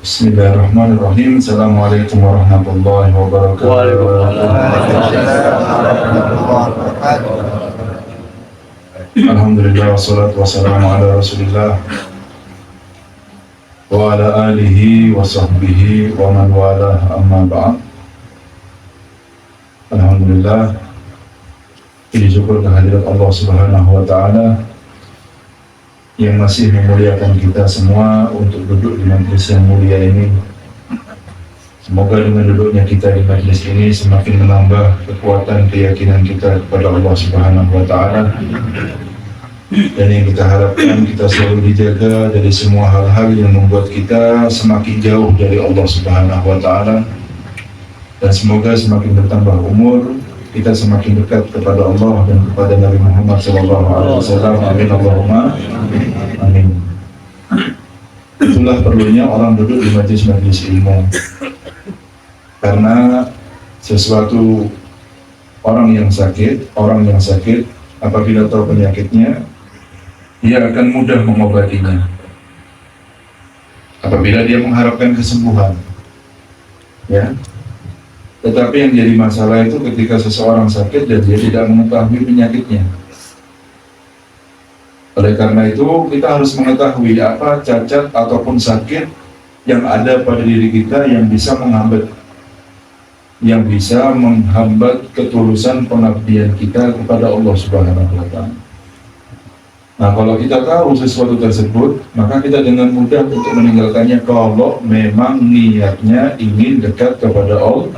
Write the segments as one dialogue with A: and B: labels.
A: Bismillahirrahmanirrahim. Assalamualaikum warahmatullahi wabarakatuh. Alhamdulillah wassalatu wassalamu ala Rasulillah wa ala alihi wa sahbihi wa man walah, amma ba'd. Alhamdulillah, puji syukur kehadirat Allah Subhanahu wa taala yang masih memuliakan kita semua untuk duduk di majelis yang mulia ini. Semoga dengan duduknya kita di majelis ini semakin menambah kekuatan keyakinan kita kepada Allah Subhanahu wa taala. Dan yang kita harapkan, kita selalu dijaga dari semua hal-hal yang membuat kita semakin jauh dari Allah Subhanahu wa taala. Dan semoga semakin bertambah umur, kita semakin dekat kepada Allah dan kepada Nabi Muhammad SAW. Amin Allahumma amin. Itulah perlunya orang duduk di majelis-majelis ilmu, karena sesuatu orang yang sakit apabila tahu penyakitnya, dia akan mudah mengobatinya apabila dia mengharapkan kesembuhan, ya. Tetapi yang jadi masalah itu ketika seseorang sakit dan dia tidak mengetahui penyakitnya. Oleh karena itu, kita harus mengetahui apa cacat ataupun sakit yang ada pada diri kita yang bisa menghambat ketulusan pengabdian kita kepada Allah Subhanahu wa taala. Nah, kalau kita tahu sesuatu tersebut, maka kita dengan mudah untuk meninggalkannya kalau memang niatnya ingin dekat kepada Allah.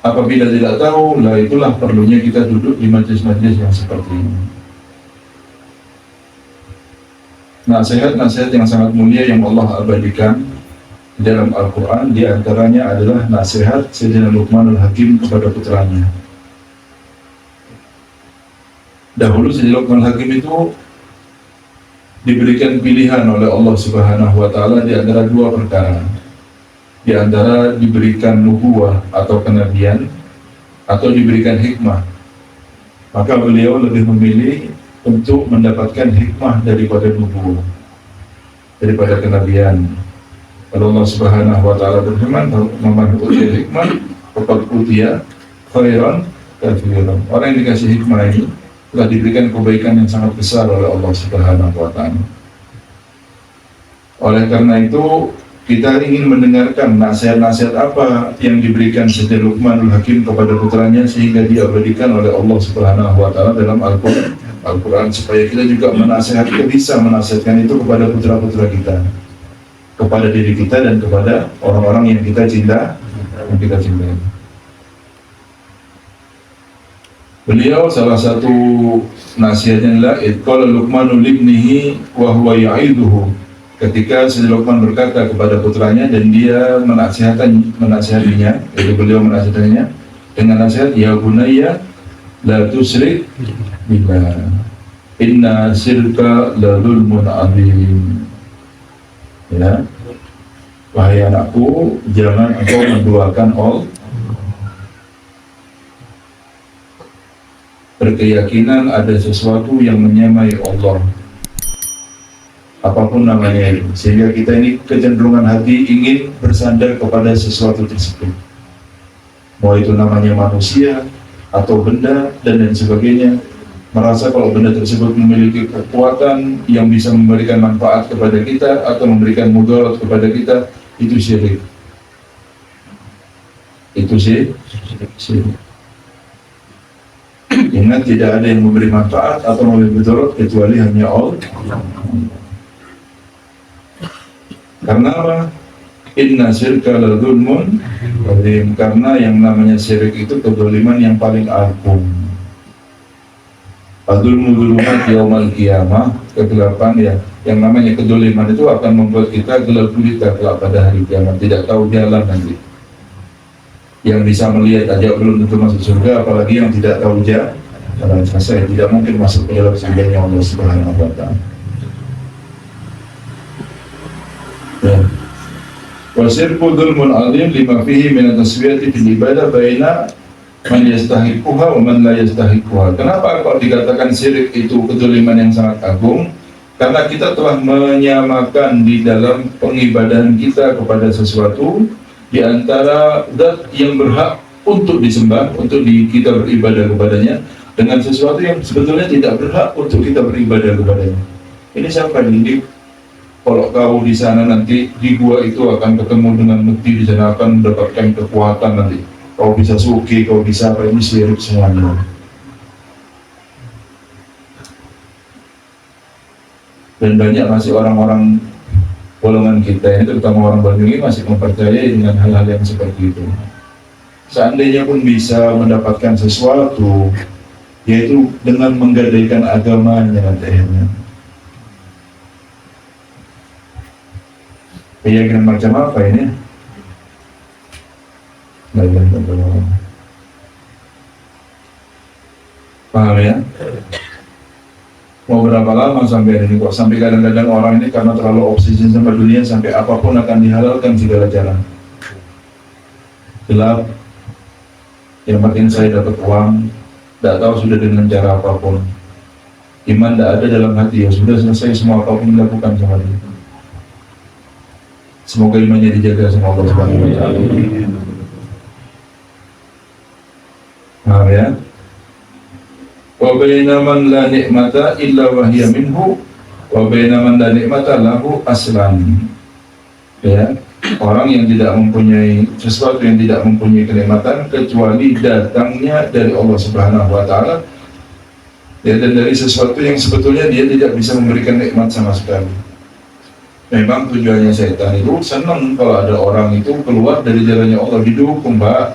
A: Apabila tidak tahu, lah itulah perlunya kita duduk di majelis-majelis yang seperti ini. Nasihat-nasihat yang sangat mulia yang Allah abadikan di dalam Al-Quran, di antaranya adalah nasihat Sayyidina Luqmanul Hakim kepada putranya. Dahulu Sayyidina Luqmanul Hakim itu diberikan pilihan oleh Allah Subhanahu wa taala di antara dua perkara. Di antara diberikan nubuwah atau kenabian atau diberikan hikmah. Maka beliau lebih memilih untuk mendapatkan hikmah daripada nubuwah, daripada kenabian. Kalau Allah Subhanahu wa taala berfirman, "Man utiya hikmah faqad utiya khairan katsiran." Orang yang dikasih hikmah ini telah diberikan kebaikan yang sangat besar oleh Allah Subhanahu wa taala. Oleh karena itu, kita ingin mendengarkan nasihat-nasihat apa yang diberikan Sayyidina Luqmanul Hakim kepada putranya sehingga diabadikan oleh Allah Subhanahu wa taala dalam Al-Quran, supaya kita juga bisa menasihatkan itu kepada putra-putra kita, kepada diri kita dan kepada orang-orang yang kita cintai. Beliau salah satu nasihatnya adalah qala Luqmanu libnihi wa huwa ya'iduhu. Ketika Sayyidina Luqman berkata kepada putranya dan dia menasihatinya, yaitu beliau menasihatinya dengan nasihat, "Ya bunayya la tusyrik billah, inna syirka la dzulmun adzim." Ya. wahai anakku, jangan engkau menduakan Allah. Berkeyakinan ada sesuatu yang menyamai Allah, apapun namanya itu, sehingga kita ini kecenderungan hati ingin bersandar kepada sesuatu tersebut, mau itu namanya manusia atau benda dan lain sebagainya, merasa kalau benda tersebut memiliki kekuatan yang bisa memberikan manfaat kepada kita atau memberikan mudarat kepada kita, itu syirik. Itu syirik. Ingat, tidak ada yang memberi manfaat atau memberi mudarat kecuali hanya Allah. Karena apa? Inna syirka la dzulmun adzim. Karena yang namanya syirik itu kezaliman yang paling agung. Adzulmu dzulumat yaumal qiyamah, kegelapan ya. Yang namanya kezaliman itu akan membuat kita gelap gulita kelak pada hari kiamat, tidak tahu jalan nanti. Yang bisa melihat aja belum tentu masuk surga, apalagi yang tidak tahu jalan. Karena saya tidak mungkin masuk ke dalam surganya Allah Subhanahu wa Ta'ala. Ya. Wasirku dzulmun adzim lima fihi min at-taswiyati fil ibadah baina man yastahiquha wa man la yastahiquha. Kenapa kok dikatakan syirik itu kedzaliman yang sangat agung? Karena kita telah menyamakan di dalam pengibadahan kita kepada sesuatu di antara zat yang berhak untuk disembah, untuk kita beribadah kepadanya, dengan sesuatu yang sebetulnya tidak berhak untuk kita beribadah kepadanya. Ini siapa ini? Kalau kau di sana nanti di gua itu akan ketemu dengan mekti, di sana akan mendapatkan kekuatan nanti. Kau bisa suki, kau bisa apa, ini syirik semuanya. Dan banyak masih orang-orang golongan kita ini, terutama orang Banyuwangi, masih mempercayai dengan hal-hal yang seperti itu. Seandainya pun bisa mendapatkan sesuatu, yaitu dengan menggadaikan agamanya nanti akhirnya. Keyakinan macam apa ini? Paham ya? Mau berapa lama sampai ini kok? Sampai kadang-kadang orang ini karena terlalu obsesi sama dunia, sampai apapun akan dihalalkan segala jalan. Gelap, yang penting saya dapat uang, tidak tahu sudah dengan cara apapun. Iman tidak ada dalam hati, ya sudah selesai, semua apapun dilakukan sama dia. Semoga imannya dijaga sama Allah Subhanahu wa Ta'ala. Paham ya? Wa baina man la ni'mata illa wa hiya minhu wa baina man la ni'mata lahu aslan. Ya, orang yang tidak mempunyai sesuatu, yang tidak mempunyai kenikmatan kecuali datangnya dari Allah Subhanahu wa Ta'ala, ya, dan dari sesuatu yang sebetulnya dia tidak bisa memberikan nikmat sama sekali. Memang tujuannya setan itu senang kalau ada orang itu keluar dari jalannya Allah, didukung, Mbak,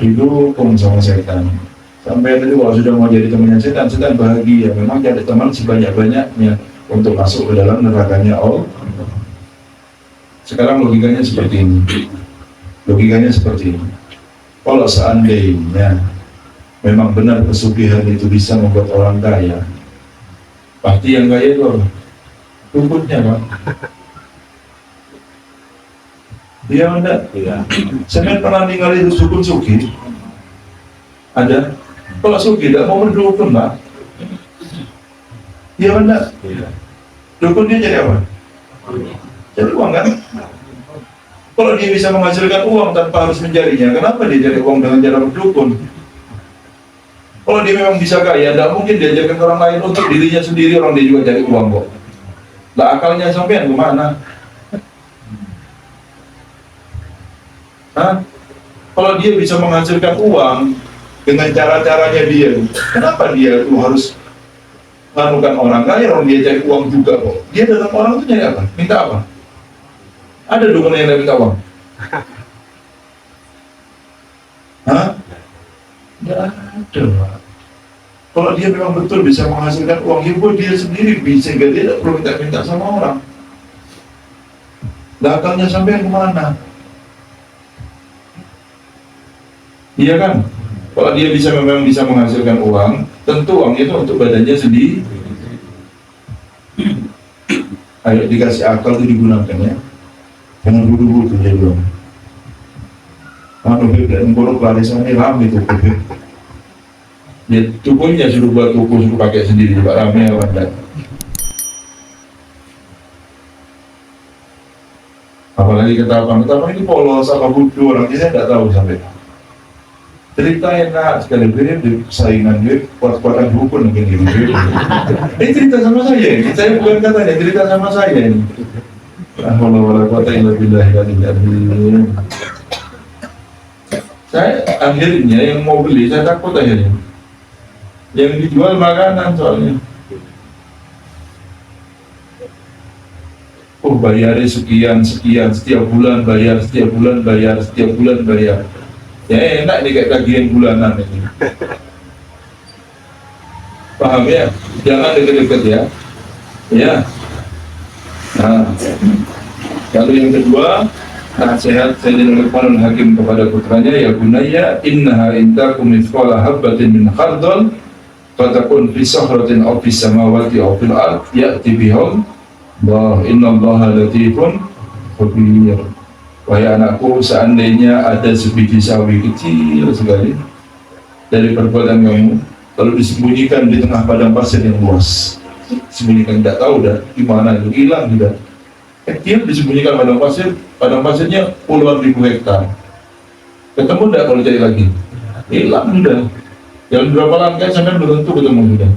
A: didukung sama setan. Sampai itu kalau sudah mau jadi temannya setan, setan bahagia. Memang jadi teman sebanyak-banyaknya untuk masuk ke dalam nerakanya Allah. Sekarang logikanya seperti ini. Kalau seandainya memang benar pesugihan itu bisa membuat orang kaya, pasti yang kaya itu apa? Rumputnya, Pak. Iya enggak? Iya. Saya pernah tinggal itu sukun suki. Ada. Kalau suki tidak mau berdukun, Pak. Iya enggak? Iya. Dukun dia jadi apa? Jadi uang kan? Kalau dia bisa menghasilkan uang tanpa harus mencarinya, kenapa dia cari uang dengan cara berdukun? Kalau dia memang bisa kaya, tidak mungkin diajarkan orang lain, untuk dirinya sendiri orang dia juga cari uang kok. Lah akalnya sampean kemana? Hah? Kalau dia bisa menghasilkan uang dengan cara-caranya dia, kenapa dia tuh harus lakukan orang kaya, orang dia cari uang juga kok. Dia datang orang itu nyari apa? Minta apa? Ada dukun yang minta uang? Hah? Tidak ada. Kalau dia memang betul bisa menghasilkan uang, ya buat dia sendiri bisa, dia tidak perlu minta-minta sama orang. Belakangnya sampai kemana? Iya kan? Kalau dia memang bisa menghasilkan uang, tentu uang itu untuk badannya sendiri. Ayo dikasih akal itu digunakan ya. Jangan bodoh-bodoh dia bilang. Anu beb dan borok larisan ini rame tuh beb. Dia tukunya suruh buat tuku suruh pakai sendiri juga rame apa enggak. Apalagi ketapang itu polos apa bodoh orang saya tidak tahu sampai. Cerita enak sekali beb di saingan beb kuat-kuatan hukum mungkin gitu. Ini cerita sama saya, saya bukan katanya cerita sama saya ini. Alhamdulillah kuota illa billah ya lillahi. Saya akhirnya yang mau beli saya takut akhirnya. Yang dijual makanan soalnya. Oh bayarnya sekian setiap bulan bayar setiap bulan bayar. Ya enak nih kayak tagihan bulanan ini. Paham ya? Jangan deket-deket ya. Ya. Nah, kalau yang kedua nasihat Sayyidina Luqmanul Hakim kepada putranya, ya bunayya innaha intakum mithqala habbatin min khardal fatakun fi sahratin aw fis samawati aw fil ard ya'ti bihum wa innallaha latifun khabir. Wahai anakku, seandainya ada sebiji sawi kecil sekali dari perbuatan kamu, kalau disembunyikan di tengah padang pasir yang luas, sembunyikan, tidak tahu dah di mana itu, hilang sudah. Kecil disembunyikan padang pasirnya puluhan ribu hektar. Ketemu tidak kalau cari lagi? Hilang sudah. Yang berapa langkah sampai belum tentu ketemu sudah.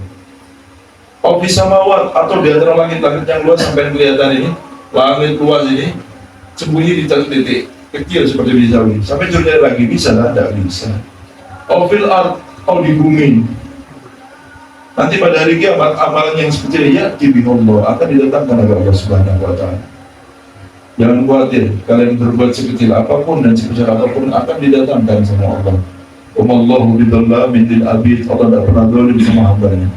A: Ofis samawat atau di antara langit-langit yang luas sampai kelihatan ini, langit luas ini, sembunyi di satu titik kecil seperti di sawi. Sampai cari lagi bisa lah? Tidak bisa. Ofil art atau di bumi. Nanti pada hari kiamat amalan yang sekecil ya Allah akan didatangkan oleh Allah Subhanahu wa taala. Jangan khawatir, kalian berbuat sekecil apapun dan sebesar apapun akan didatangkan sama Allah. Allahu bidzallamin lil abid, Allah tidak pernah zalim sama hambanya.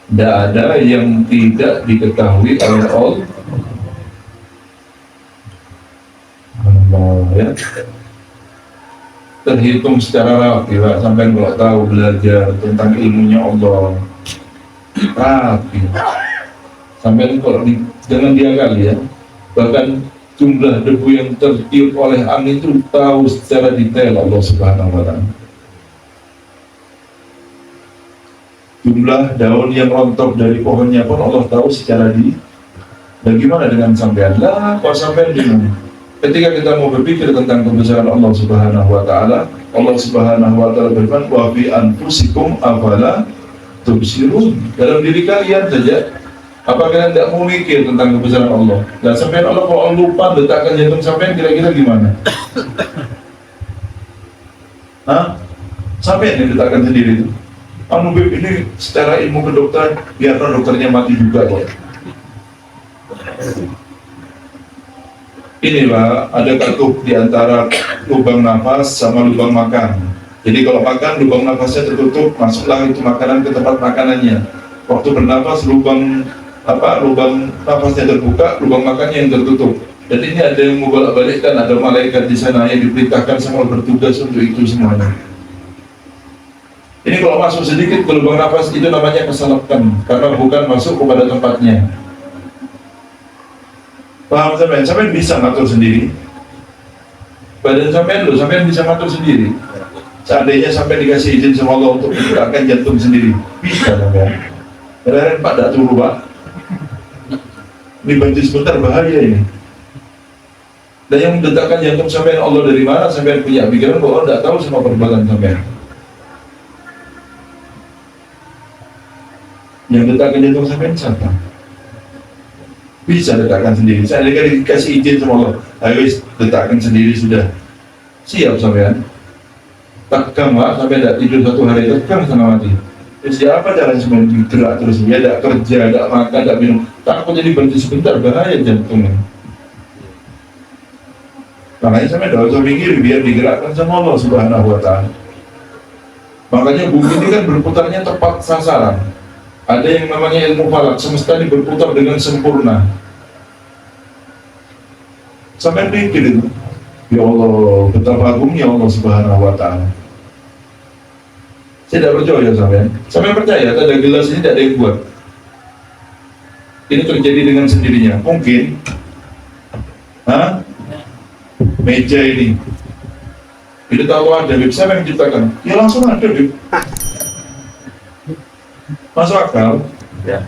A: Tidak ada yang tidak diketahui oleh Allah. Ya. Terhitung secara rapi Pak, sampai kalau tahu belajar tentang ilmunya Allah rapi sampai kalau jangan diakali ya, bahkan jumlah debu yang tertiup oleh angin itu tahu secara detail Allah Subhanahu wa taala. Jumlah daun yang rontok dari pohonnya pun Allah tahu secara bagaimana dengan sampean lah, kok sampean bingung. Ketika kita mau berpikir tentang kebesaran Allah Subhanahu wa taala, Allah Subhanahu wa taala berfirman, "Wa fi anfusikum afala tubsirun." Dalam diri kalian saja, apa kalian tidak mau mikir tentang kebesaran Allah? Dan sampai Allah kalau lupa letakkan jantung sampai kira-kira gimana? Hah? Sampai diletakkan sendiri itu. Anu Beb, ini secara ilmu kedokteran biar dokternya mati juga kok. Ini Pak, ada katup di antara lubang nafas sama lubang makan. Jadi kalau makan, lubang nafasnya tertutup, masuklah itu makanan ke tempat makanannya. Waktu bernafas, lubang nafasnya terbuka, lubang makannya yang tertutup. Dan ini ada yang membolak-balikkan, ada malaikat di sana yang diperintahkan semua bertugas untuk itu semuanya. Ini kalau masuk sedikit ke lubang nafas itu namanya kesalahan, karena bukan masuk kepada tempatnya. Paham sampean? Sampean bisa ngatur sendiri. Badan sampean bisa ngatur sendiri. Seandainya sampean dikasih izin sama Allah untuk menggerakkan jantung sendiri, bisa sampean. Kadang-kadang Pak tidak turu Pak. Ini berhenti sebentar, bahaya ini. Dan yang mendetakkan jantung sampean Allah dari mana? Sampean punya pikiran bahwa Allah tidak tahu sama perbuatan sampean. Yang letakkan jantung sampean siapa? Bisa letakkan sendiri. Saya dikasih izin sama Allah, ayo letakkan sendiri sudah. Siap sampean. Tegang Pak, sampai tidak tidur satu hari, tegang sama mati. Siapa jalan sampean gerak terus? Ya tidak kerja, tidak makan, tidak minum. Takut jadi berhenti sebentar, bahaya jantungnya. Makanya sampai tidak usah mikir, biar digerakkan sama Allah Subhanahu wa taala. Makanya bumi ini kan berputarnya tepat sasaran. Ada yang namanya ilmu falak, semesta ini berputar dengan sempurna. Sampai pikir itu, ya Allah, betapa agungnya Allah Subhanahu wa taala. Saya tidak percaya sampai percaya, ada gelas ini tidak ada yang buat. Ini terjadi dengan sendirinya. Mungkin meja ini itu tahu ada, siapa yang menciptakan? Ya langsung ada, Bib. Masuk akal?
B: Ya.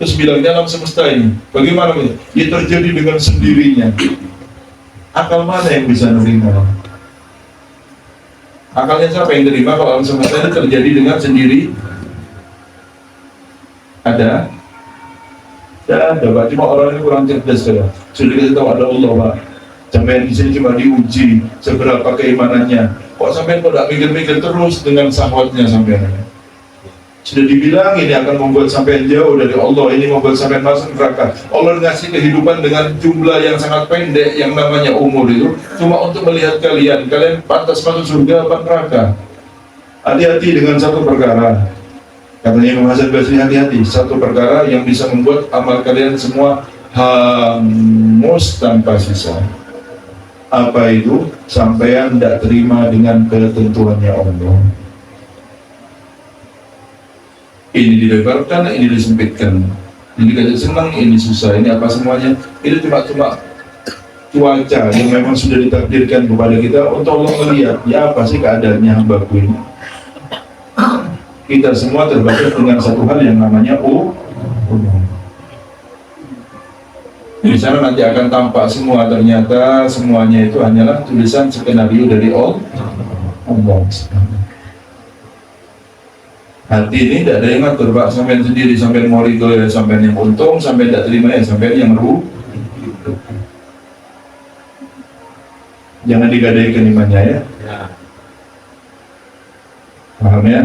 A: Terus bilang dalam semesta ini, bagaimana? Ya terjadi dengan sendirinya. Akal mana yang bisa menerima? Akalnya siapa yang terima kalau alam semesta ini terjadi dengan sendiri? Ada? Ya ada, Pak. Cuma orang ini kurang cerdas, Pak. Sudah kita tahu ada Allah, Pak. Sampai di sini cuma diuji seberapa keimanannya. Kok sampai tidak mikir-mikir terus dengan syahwatnya sampai. Sudah dibilang ini akan membuat sampai jauh dari Allah, ini membuat sampai masuk neraka. Allah ngasih kehidupan dengan jumlah yang sangat pendek, yang namanya umur itu cuma untuk melihat kalian pantas masuk surga apa neraka. Hati-hati dengan satu perkara, katanya Imam Hasan Basri, hati-hati satu perkara yang bisa membuat amal kalian semua hangus tanpa sisa. Apa itu? Sampean tidak terima dengan ketentuannya Allah. Ini dilebarkan, ini disempitkan, ini dikasih senang, ini susah, ini apa semuanya. Itu cuma cuaca yang memang sudah ditakdirkan kepada kita untuk Allah melihat ya apa sih keadaannya hambaku ini. Kita semua terbatas dengan satu hal yang namanya di sana nanti akan tampak semua, ternyata semuanya itu hanyalah tulisan skenario dari Allah. Hati ini tidak ada yang ngatur, Pak. Sampai sendiri, sampai mau ridho ya, sampai yang untung, sampai tidak terima ya, sampai yang rugi. Jangan digadaikan imannya ya. Paham ya?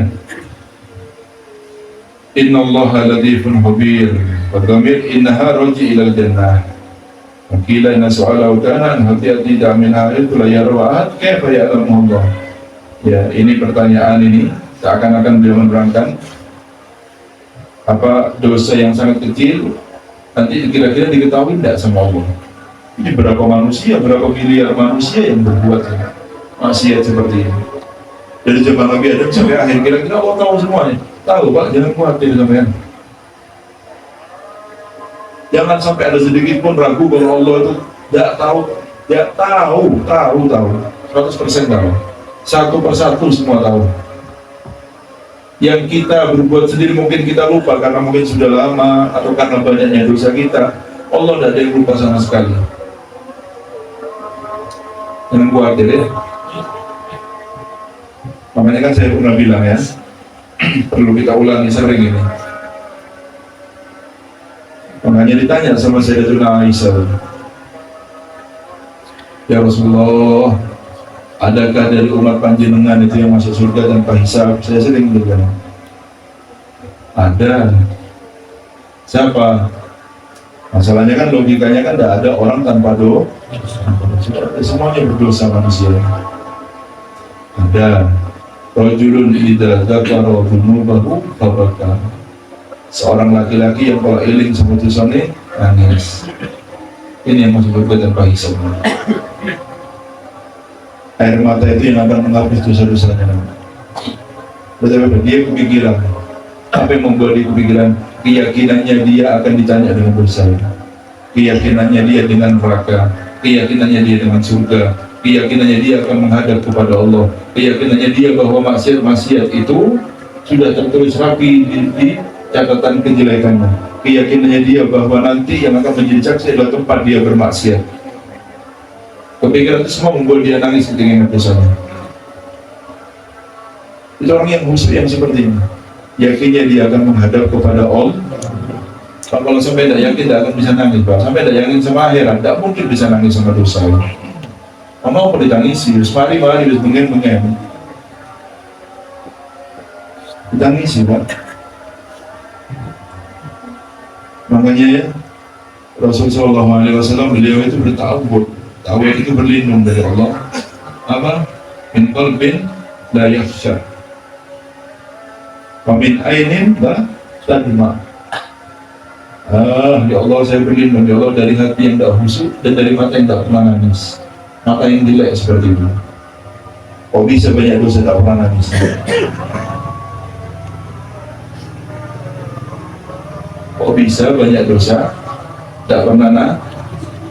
A: Inna allaha latifun khabir. Wadhamir innaha roji ilal jannah. Wakila inna so'alahu ta'ala hati-hati da'amin ha'il tula yarwa'at kaifa ya'lamu Allah. Ya, ini pertanyaan ini seakan-akan beliau menerangkan apa dosa yang sangat kecil nanti kira-kira diketahui tidak sama Allah. Ini berapa manusia, berapa miliar manusia yang berbuat maksiat seperti ini dari zaman Nabi Adam sampai akhir. Kira-kira Allah tahu semuanya? Tahu, Pak. Jangan khawatir sampean. Jangan sampai ada sedikit pun ragu bahwa Allah itu tidak tahu. Ya tahu 100% tahu, satu persatu semua tahu. Yang kita berbuat sendiri mungkin kita lupa karena mungkin sudah lama atau karena banyaknya dosa kita. Allah tidak ada yang lupa sama sekali. Jangan khawatir ya. Makanya kan saya pernah bilang ya, perlu kita ulangi sering ini. Makanya ditanya sama Sayyidatuna Aisyah, ya Rasulullah, adakah dari umat panjenengan itu yang masuk surga tanpa hisab? Saya sering bilang, ada. Siapa? Masalahnya kan logikanya kan tidak ada orang tanpa dosa. Semuanya berdosa manusia. Ada. Rajulun idza dzakara dzunubahu fabaka. Seorang laki-laki yang kalau iling sama dosanya nangis. Ini yang masuk surga tanpa hisab. Air mata itu yang akan menghapus dosa-dosanya. Tetapi dia kepikiran, apa yang membuat dia kepikiran? Keyakinannya dia akan ditanya dengan dosa, keyakinannya dia dengan neraka, keyakinannya dia dengan surga, keyakinannya dia akan menghadap kepada Allah, keyakinannya dia bahwa maksiat itu sudah tertulis rapi di catatan kejelekannya, keyakinannya dia bahwa nanti yang akan menjadi saksi adalah tempat dia bermaksiat. Kepikiran itu semua membuat dia nangis ketika ingat dosanya. Itu orang yang khusyuk yang seperti ini, yakinnya dia akan menghadap kepada Allah. Kalau sampai tidak yakin tidak akan bisa nangis, Pak. Sampai tidak yakin sama akhirat, tidak mungkin bisa nangis sama dosa. Mau apa ditangisi? Mari harus mengen. Ditangisi, Pak. Makanya ya, Rasulullah SAW beliau itu bertawud. Tawud itu berlindung dari Allah. Apa? Min qalbin la yakhsha. Wa min ainin la tadma. Ya Allah, saya berlindung ya Allah dari hati yang tidak khusyuk dan dari mata yang tak pernah nangis. Mata yang jelek seperti itu. Kok bisa banyak dosa tak pernah nangis? bisa banyak dosa, tidak pernah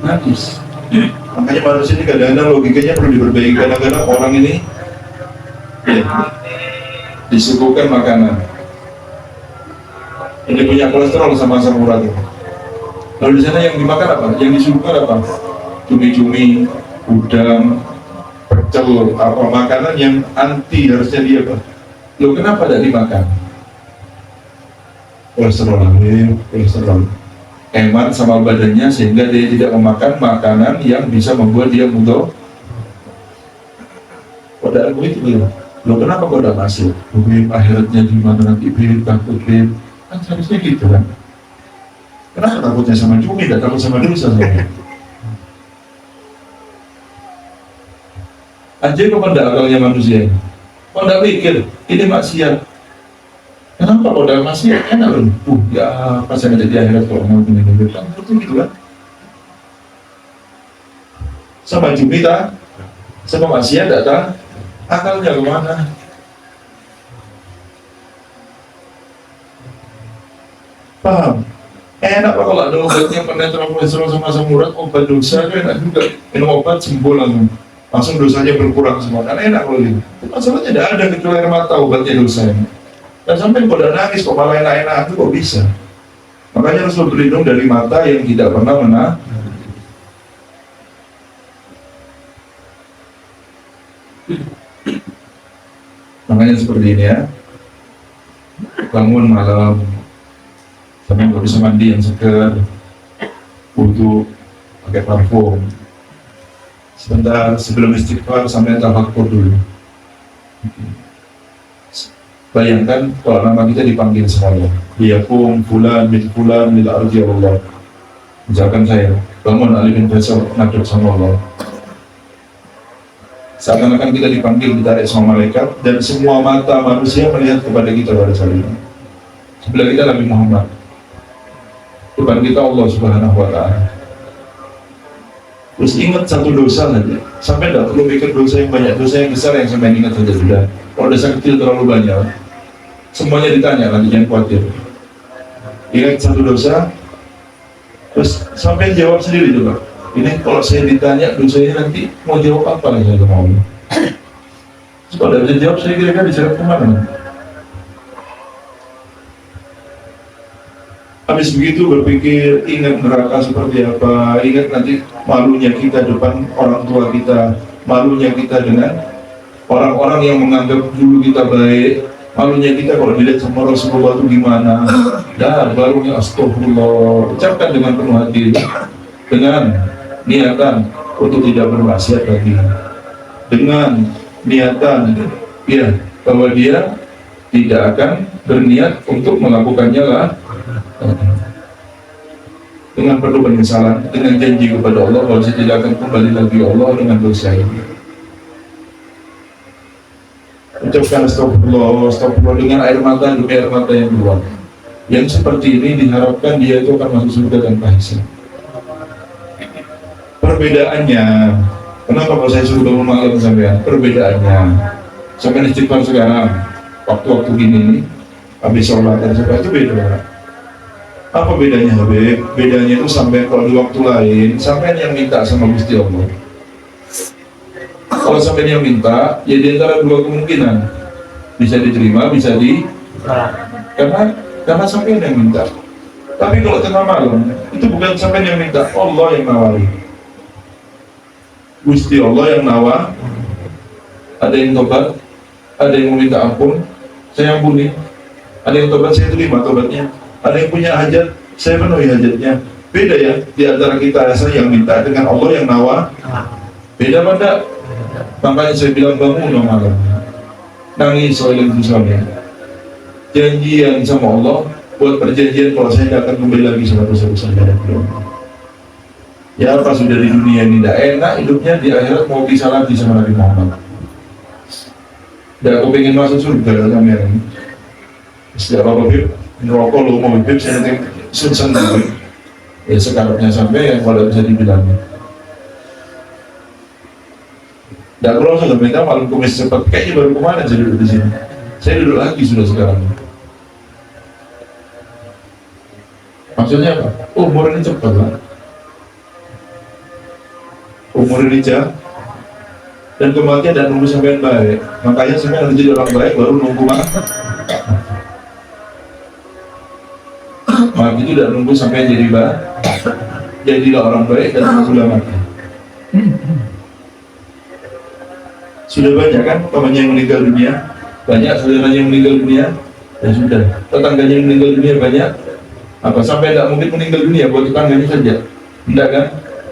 A: najis. Makanya manusia ini kadang-kadang logikanya perlu diperbaiki. Kadang-kadang orang ini ya, disuguhkan makanan, ini punya kolesterol sama asam urat. Lalu di sana yang dimakan apa? Yang disuguhkan apa? Cumi-cumi, udang, pecel, apa makanan yang anti harusnya dia apa? Loh kenapa tidak dimakan? Kolesterol, kolesterol. Hemat sama badannya sehingga dia tidak memakan makanan yang bisa membuat dia mudah. Pada aku itu loh. Loh kenapa kau tidak masuk? Beb, akhiratnya gimana nanti beb, takut beb. Kan seharusnya gitu kan. Kenapa takutnya sama cumi, tidak takut sama dosa sama? Anjir kok tidak akalnya manusia ini? Kok tidak pikir, ini maksiat. Kenapa kok tidak maksiat? Enak loh. Ya pas saya jadi akhirat kalau mau meninggal kan seperti gitu kan. Sama cumi tak? Sama maksiat tak? Akalnya kemana? Paham? Enak pak kalau ada obatnya penetral kolesterol sama asam urat, obat dosa itu enak juga. Minum obat sembuh langsung dosanya berkurang semua. Kan enak kalau gitu. Masalahnya tidak ada kecuali air mata obatnya dosa ini. Dan sampai kok udah nangis kok malah enak-enak itu kok bisa. Makanya harus berlindung dari mata yang tidak pernah menang. Makanya seperti ini ya, bangun malam sampai nggak bisa mandi yang segar, butuh pakai parfum. Sebentar sebelum istighfar sampai tafakur dulu. Bayangkan kalau nama kita dipanggil semuanya, Yakum fulan bin fulan lil ardi Allah. Misalkan saya bangun Ali bin Faisal ngadep sama Allah. Seakan-akan kita dipanggil, ditarik sama malaikat, dan semua mata manusia melihat kepada kita pada saat itu. Sebelah kita Nabi Muhammad, depan kita Allah Subhanahu Wa Taala. Terus ingat satu dosa saja, sampai tidak perlu pikir dosa yang banyak, dosa yang besar yang sampai ingat saja sudah. Kalau dosa kecil terlalu banyak, semuanya ditanya nanti, jangan khawatir. Ingat satu dosa, terus sampai jawab sendiri juga. Ini kalau saya ditanya dosa ini nanti mau jawab apa lagi saya mau? Kalau tidak bisa jawab, saya kira-kira dijawab kemana? Habis begitu berpikir, ingat neraka seperti apa, ingat nanti malunya kita depan orang tua kita, malunya kita dengan orang-orang yang menganggap dulu kita baik, malunya kita kalau dilihat sama Rasulullah itu gimana. Dah barunya astagfirullah, ucapkan dengan penuh hati, dengan niatan untuk tidak bermaksiat lagi, dengan niatan ya bahwa dia tidak akan berniat untuk melakukannya lah, dengan penuh penyesalan, dengan janji kepada Allah bahwa saya tidak akan kembali lagi Allah dengan dosa ini. Ucapkan astagfirullah, astagfirullah dengan air mata demi air mata yang keluar. Yang seperti ini diharapkan dia itu akan masuk surga tanpa hisab. Perbedaannya, kenapa kalau saya suruh bangun malam sampean? Perbedaannya, sampai istighfar sekarang, waktu-waktu gini nih, habis sholat dan sebagainya itu beda. Apa bedanya Habib? Bedanya itu sampai kalau di waktu lain, sampai yang minta sama Gusti Allah. Kalau sampai yang minta, ya di antara dua kemungkinan, bisa diterima, bisa karena sampai yang minta. Tapi kalau tengah malam, itu bukan sampai yang minta, Allah yang nawari. Gusti Allah yang nawa, ada yang tobat, ada yang meminta ampun, saya ampuni, ada yang tobat, saya terima tobatnya, ada yang punya hajat, saya penuhi hajatnya. Beda ya, di antara kita saya yang minta dengan Allah yang nawa, beda pada. Makanya saya bilang bangun dong malam, nangis soal dosa-nya, janjian sama Allah, buat perjanjian kalau saya tidak akan kembali lagi sama dosa-dosa yang belum. Ya apa sudah di dunia ini tidak enak hidupnya, di akhirat mau bisa lagi sama Nabi Muhammad. Dan aku pengen masuk surga sama yang ini. Setiap apa-apa, ngerokok lo mau bib, saya nanti susah nanti. Ya sekarangnya sampai yang kalau bisa dibilang. Dan kalau sudah minta malam kumis cepat, kayaknya baru kemana saya duduk di sini. Saya duduk lagi sudah sekarang. Maksudnya apa? Umur ini cepat lah. Umur ini cepat. Dan kematian dan nunggu sampai baik. Makanya sampai harus jadi orang baik baru nunggu mati. Mati itu tidak nunggu sampai jadi baik. Jadilah orang baik dan nunggulah mati. Sudah banyak kan temannya yang meninggal dunia, banyak saudaranya yang meninggal dunia, dan sudah tetangganya yang meninggal dunia banyak. Apa sampai tidak mungkin meninggal dunia buat tetangganya saja? Tidak kan?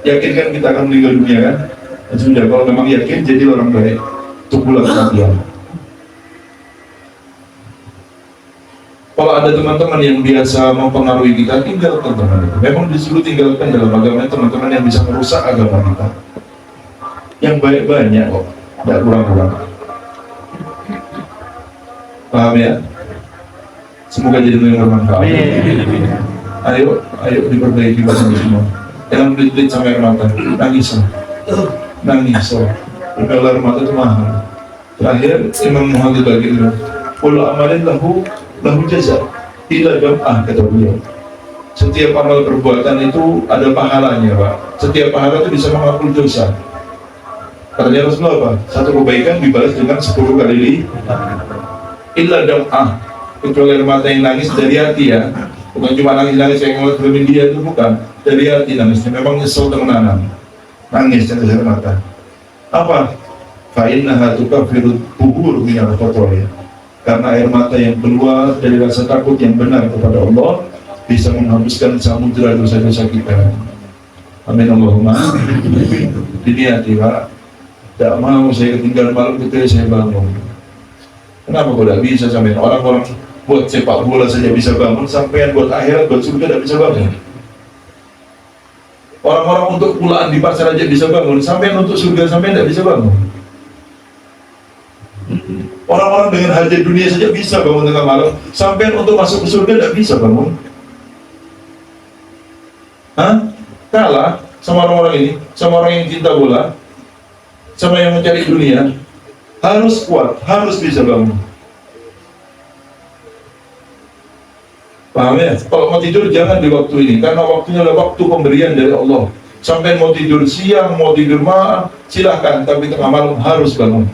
A: Yakin kan kita akan meninggal dunia kan? Dan sudah kalau memang yakin jadi orang baik, tunggulah kematian. Kalau ada teman-teman yang biasa mempengaruhi kita, tinggalkan teman itu. Memang disuruh tinggalkan dalam agama teman-teman yang bisa merusak agama kita. Yang baik banyak kok, tidak kurang-kurang. Paham ya? Semoga jadi yang bermanfaat. Ayo diperbaiki bahasa semua. Jangan belit-belit sampai air mata, nangis. Kalau air mata itu mahal. Terakhir Imam Muhammad bagi itu, "Kullu amalin lahu jaza, illa dam'ah," kata beliau. Setiap amal perbuatan itu ada pahalanya, Pak. Setiap pahala itu bisa mengampuni dosa. Katanya Rasulullah apa? Satu kebaikan dibalas dengan 10 kali lipat. Illa dam'ah, kecuali air mata yang nangis dari hati ya. Bukan cuma nangis-nangis yang ngeliat film dia itu, bukan. Dari hati nangisnya, memang nyesel temenan. Nangis dari air mata. Apa? Fa'innaha tukaffiru kubur minal khotoya. Karena air mata yang keluar dari rasa takut yang benar kepada Allah bisa menghapuskan samudera dosa-dosa kita. Amin Allahumma. Diniati Pak. Tidak mau saya ketinggalan malam ketika saya bangun. Kenapa kok tidak bisa sampai orang-orang buat sepak bola saja bisa bangun, sampai buat akhirat, buat surga tidak bisa bangun. Orang-orang untuk pulaan di pasar aja bisa bangun, sampai untuk surga sampai tidak bisa bangun. Orang-orang dengan hajat dunia saja bisa bangun tengah malam, sampai untuk masuk ke surga tidak bisa bangun. Kalah sama orang-orang ini, sama orang yang cinta bola, sama yang mencari dunia. Harus kuat, harus bisa bangun. Paham ya? Kalau mau tidur jangan di waktu ini, karena waktunya adalah waktu pemberian dari Allah. Sampai mau tidur siang, mau tidur malam, silahkan, tapi tengah malam harus bangun.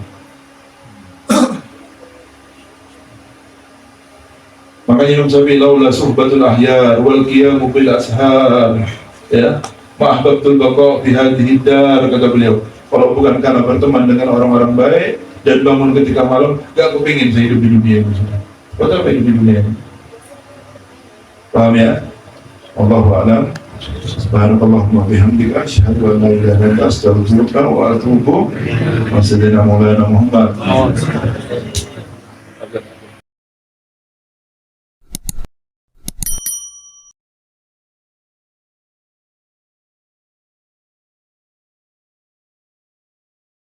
A: Makanya Imam Syafi'i, laula suhbatul ahyar wal qiyamu bil ashar, ya, ma'ahbabtul baqa fi hadhihi dar, kata beliau. Kalau bukan karena berteman dengan orang-orang baik dan bangun ketika malam, gak kepingin saya hidup di dunia ini. Buat apa hidup di dunia ini? Paham ya? Allahu a'lam. Subhanakallahumma bihamdika asyhadu an la ilaha illa anta astaghfiruka wa atubu ilaik. Wa sallallahu ala Muhammad.